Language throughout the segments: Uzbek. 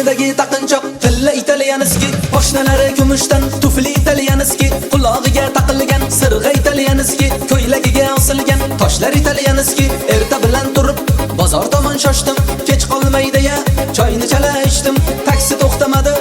bo'ynidagi taqinchoq tilla italyanskiy, poshnalari kumushdan tufli italyanskiy, qulog'iga taqilgan sirg'a italyanskiy, ko'ylagiga osilgan toshlar italyanskiy. Erta bilan turib bozor tomon shoshdim, kech qolmaydi-ya choyni chala ichdim. Taksi to'xtamadi,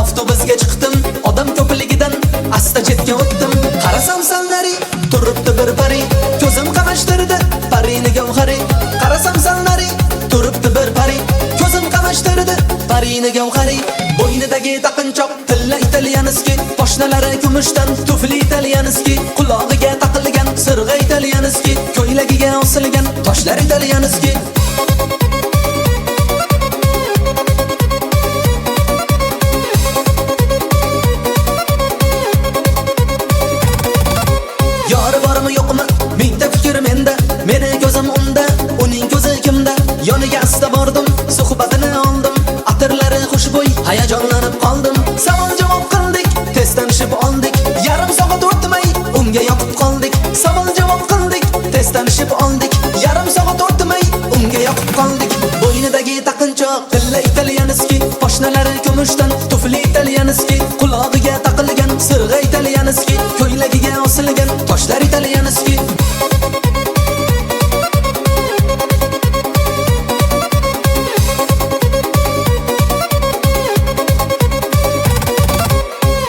avtobusga chiqdim, odam ko'pligidan asta chetga o'tdim. Qarasam sallari turibdi bir pari, ko'zim qamashtirdi parini gavhari. Qarasam sallari turibdi bir pari, ko'zim qamashtirdi parini gavhari. Bo'ynidagi taqinchoq tilla italyanskiy, poshnalari kumushdan tufli italyanskiy, qulog'iga taqilgan sirg'a italyanskiy, ko'ylagiga osilgan toshlar italyanskiy. Yori bormi yo'qmi mingta fikr menda, meni ko'zim unda, uning ko'zi kimda? Yoniga asta bordim, suhbatini oldim, atirlari xushbo'y, hayajonlanib qoldim. Savol javob qildik, tez tanishib oldik, yarim soat o'tmay unga yoqib qoldik. Savol javob qildik, tez tanishib oldik, yarim soat o'tmay unga yoqib qoldik. Bo'ynidagi taqinchoq tilla italyanskiy, poshnalari kumushdan tufli italyanskiy, qulog'iga taqilgan sirg'a italyanskiy, ko'ylagiga osilgan toshlar italyanskiy.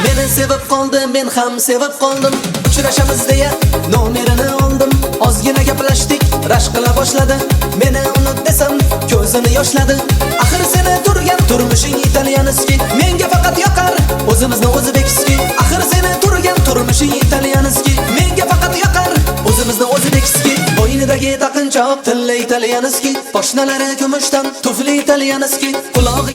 Meni sevib qoldi, men ham sevib qoldim. Uchrashamiz deya nomerini oldim. Ozgina gaplashdik, rashk qila boshladi. Meni unut desam, ko'zini yoshladi. Axir seni turgan turmushing italyanskiy, menga faqat yoqar o'zimizni o'zbekskiy. Axir seni turgan turmushing italyanskiy, menga faqat yoqar o'zimizni o'zbekskiy. Bo'ynidagi taqinchoq tilla italyanskiy, poshnalari kumushdan tufli italyanskiy, qulog'i